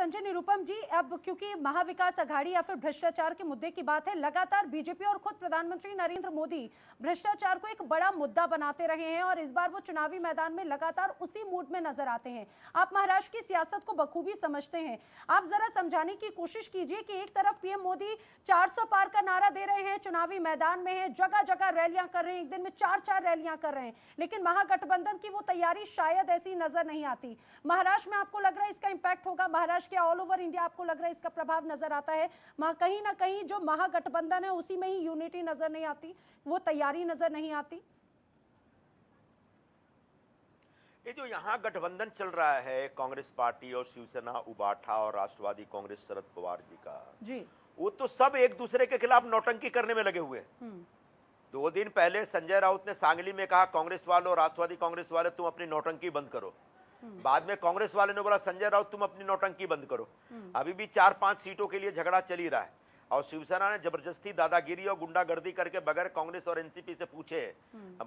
संजय निरुपम जी, अब क्योंकि महाविकास अघाड़ी या फिर भ्रष्टाचार के मुद्दे की बात है, लगातार बीजेपी और खुद प्रधानमंत्री नरेंद्र मोदी भ्रष्टाचार को एक बड़ा मुद्दा बनाते रहे हैं और इस बार वो चुनावी मैदान में लगातार उसी मूड में नजर आते हैं। आप महाराष्ट्र की सियासत को बखूबी समझते हैं, आप जरा समझाने की कोशिश कीजिए कि एक तरफ पीएम मोदी 400 पार का नारा दे रहे हैं, चुनावी मैदान में है, जगह जगह रैलियां कर रहे हैं, एक दिन में 4-4 रैलियां कर रहे हैं, लेकिन महागठबंधन की वो तैयारी शायद ऐसी नजर नहीं आती। महाराष्ट्र में आपको लग रहा है इसका इंपैक्ट होगा, महाराष्ट्र के ऑल ओवर इंडिया आपको लग रहा है इसका प्रभाव नजर आता है? कहीं ना कहीं जो महागठबंधन है उसी में ही यूनिटी नजर नहीं आती, वो तैयारी नजर नहीं आती। ये जो यहाँ गठबंधन चल रहा है कांग्रेस पार्टी और शिवसेना उबाठा और राष्ट्रवादी कांग्रेस शरद पवार जी का जी, वो तो सब एक दूसरे के खिलाफ नौटंकी करने में लगे हुए हैं। 2 दिन पहले संजय राउत ने सांगली में कहा कांग्रेस वालों और राष्ट्रवादी कांग्रेस वाले तुम अपनी नौटंकी बंद करो। बाद में कांग्रेस वाले ने बोला संजय राउत तुम अपनी नौटंकी बंद करो। अभी भी 4-5 सीटों के लिए झगड़ा चल ही रहा है और शिवसेना ने जबरदस्ती दादागिरी और गुंडागर्दी करके बगैर कांग्रेस और एनसीपी से पूछे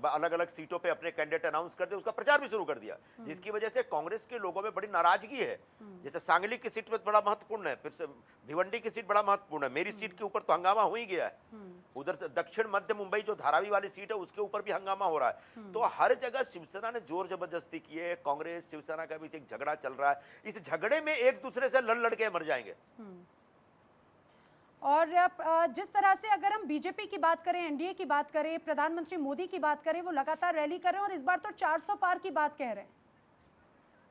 अलग अलग सीटों पे अपने कैंडिडेट अनाउंस कर दिए, उसका प्रचार भी शुरू कर दिया, जिसकी वजह से कांग्रेस के लोगों में बड़ी नाराजगी है। जैसे सांगली की सीट पे बड़ा महत्वपूर्ण है, फिर से भिवंडी की सीट बड़ा महत्वपूर्ण है, मेरी सीट के ऊपर तो हंगामा हो ही गया है। उधर से दक्षिण मध्य मुंबई जो धारावी वाली सीट है उसके ऊपर भी हंगामा हो रहा है। तो हर जगह शिवसेना ने जोर जबरदस्ती की है, कांग्रेस शिवसेना के बीच एक झगड़ा चल रहा है। इस झगड़े में एक दूसरे से लड़ लड़ के मर जाएंगे। और जिस तरह से अगर हम बीजेपी की बात करें, एनडीए की बात करें, प्रधानमंत्री मोदी की बात करें, वो लगातार रैली कर रहे हैं और इस बार तो 400 पार की बात कह रहे हैं,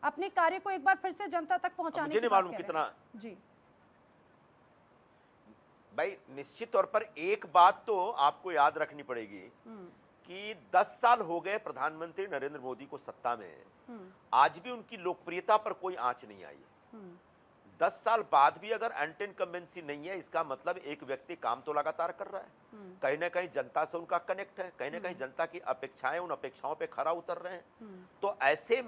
अपने कार्य को एक बार फिर से जनता तक पहुंचाने की बात मालूम कह कितना जी भाई, निश्चित तौर पर एक बात तो आपको याद रखनी पड़ेगी कि 10 साल हो गए प्रधानमंत्री नरेंद्र मोदी को सत्ता में, आज भी उनकी लोकप्रियता पर कोई आंच नहीं आई है। 10 साल बाद भी अगर एंटी इनकम्बेंसी नहीं है, इसका मतलब एक व्यक्ति काम तो लगातार कर रहा है, कहीं ना कहीं जनता से उनका कनेक्ट है, कहीं ना कहीं जनता की अपेक्षाएं उन अपेक्षाओं पे खरा उतर रहे हैं। तो ऐसे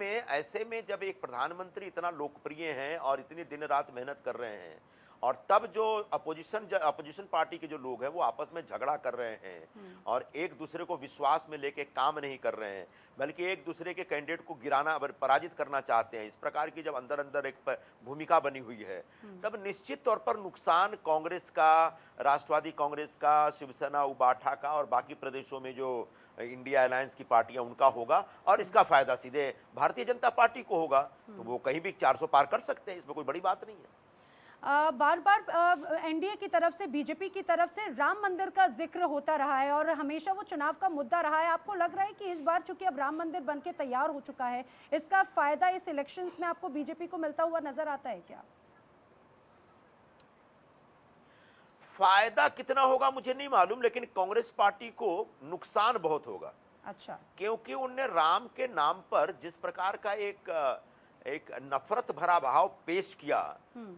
में जब एक प्रधानमंत्री इतना लोकप्रिय हैं और इतनी दिन रात मेहनत कर रहे हैं और तब जो अपोजिशन पार्टी के जो लोग हैं वो आपस में झगड़ा कर रहे हैं और एक दूसरे को विश्वास में लेके काम नहीं कर रहे हैं, बल्कि एक दूसरे के कैंडिडेट को गिराना, पराजित करना चाहते हैं, इस प्रकार की जब अंदर अंदर एक भूमिका बनी हुई है, तब निश्चित तौर पर नुकसान कांग्रेस का, राष्ट्रवादी कांग्रेस का, शिवसेना उबाठा का और बाकी प्रदेशों में जो इंडिया अलायंस की पार्टियां उनका होगा और इसका फायदा सीधे भारतीय जनता पार्टी को होगा। तो वो कहीं भी 400 पार कर सकते हैं, इसमें कोई बड़ी बात नहीं है। बार बार एनडीए की तरफ से, बीजेपी की तरफ से राम मंदिर का जिक्र होता रहा है और हमेशा वो चुनाव का मुद्दा रहा है। आपको लग रहा है कि इस बार चूंकि अब राम मंदिर बनके तैयार हो चुका है, इसका फायदा इस इलेक्शंस में आपको बीजेपी को मिलता हुआ नजर आता है क्या? फायदा कितना होगा मुझे नहीं मालूम, लेकिन कांग्रेस पार्टी को नुकसान बहुत होगा। अच्छा, क्योंकि उनने राम के नाम पर जिस प्रकार का एक नफरत भरा भाव पेश किया,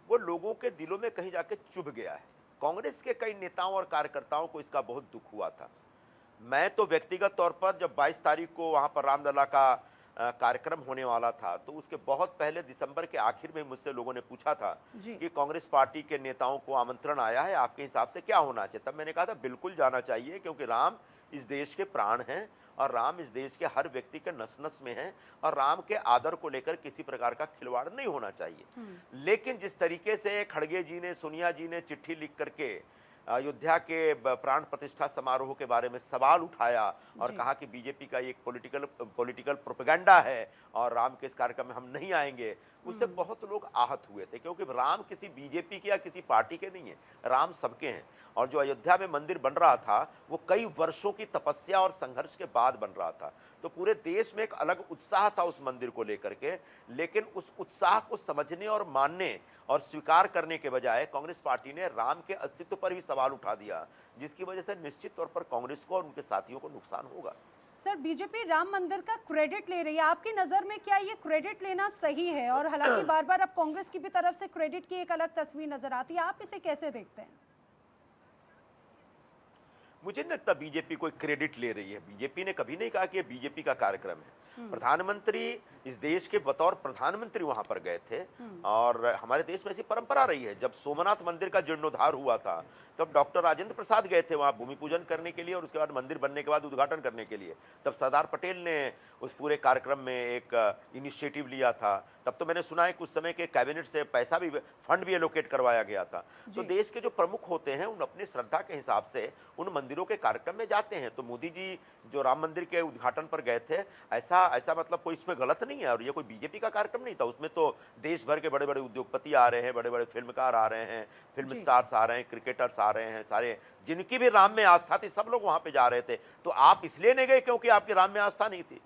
वो लोगों के दिलों में कहीं जाके चुभ गया है। कांग्रेस के कई नेताओं और कार्यकर्ताओं को इसका बहुत दुख हुआ था। मैं तो व्यक्तिगत तौर पर जब 22 तारीख को वहां पर रामलला का कार्यक्रम होने वाला था, तो उसके बहुत पहले दिसंबर के आखिर में मुझसे लोगों ने पूछा था कि कांग्रेस पार्टी के नेताओं को आमंत्रण आया है, आपके हिसाब से क्या होना चाहिए? तब मैंने कहा था बिल्कुल जाना चाहिए, क्योंकि राम इस देश के प्राण हैं और राम इस देश के हर व्यक्ति के नस नस में है और राम के आदर को लेकर किसी प्रकार का खिलवाड़ नहीं होना चाहिए। लेकिन जिस तरीके से खड़गे जी ने, सोनिया जी ने चिट्ठी लिख करके अयोध्या के प्राण प्रतिष्ठा समारोह के बारे में सवाल उठाया और कहा कि बीजेपी का एक पॉलिटिकल प्रोपेगेंडा है और राम के इस कार्यक्रम में हम नहीं आएंगे, उससे बहुत लोग आहत हुए थे। क्योंकि राम किसी बीजेपी के या किसी पार्टी के नहीं है, राम सबके हैं। और जो अयोध्या में मंदिर बन रहा था वो कई वर्षों की तपस्या और संघर्ष के बाद बन रहा था, तो पूरे देश में एक अलग उत्साह था उस मंदिर को लेकर के। लेकिन उस उत्साह को समझने और मानने और स्वीकार करने के बजाय कांग्रेस पार्टी ने राम के अस्तित्व पर भी सवाल उठा दिया, जिसकी वजह से निश्चित तौर पर कांग्रेस को और उनके साथियों को नुकसान होगा। सर, बीजेपी राम मंदिर का क्रेडिट ले रही है, आपकी नजर में क्या ये क्रेडिट लेना सही है? और हालांकि बार बार अब कांग्रेस की भी तरफ से क्रेडिट की एक अलग तस्वीर नजर आती है, आप इसे कैसे देखते हैं? मुझे नहीं लगता बीजेपी कोई क्रेडिट ले रही है। बीजेपी ने कभी नहीं कहा कि ये बीजेपी का कार्यक्रम है। प्रधानमंत्री इस देश के बतौर प्रधानमंत्री वहां पर गए थे और हमारे देश में ऐसी परंपरा रही है। जब सोमनाथ मंदिर का जीर्णोद्धार हुआ था तब डॉक्टर राजेंद्र प्रसाद गए थे वहां भूमि पूजन करने के लिए और उसके बाद मंदिर बनने के बाद उद्घाटन करने के लिए। तब सरदार पटेल ने उस पूरे कार्यक्रम में एक इनिशिएटिव लिया था। तब तो मैंने सुना है कुछ समय के कैबिनेट से पैसा भी, फंड भी एलोकेट करवाया गया था। तो देश के जो प्रमुख होते हैं उन अपनी श्रद्धा के हिसाब से उन मंदिरों के कार्यक्रम में जाते हैं। तो मोदी जी जो राम मंदिर के उद्घाटन पर गए थे, ऐसा मतलब कोई इसमें गलत नहीं है। और ये कोई बीजेपी का कार्यक्रम नहीं था। उसमें तो देश भर के बड़े बड़े उद्योगपति आ रहे हैं, बड़े बड़े फिल्मकार आ रहे हैं, फिल्म स्टार्स आ रहे हैं, क्रिकेटर्स आ रहे हैं, सारे जिनकी भी राम में आस्था थी सब लोग वहां पे जा रहे थे। तो आप इसलिए नहीं गए क्योंकि आपकी राम में आस्था नहीं थी?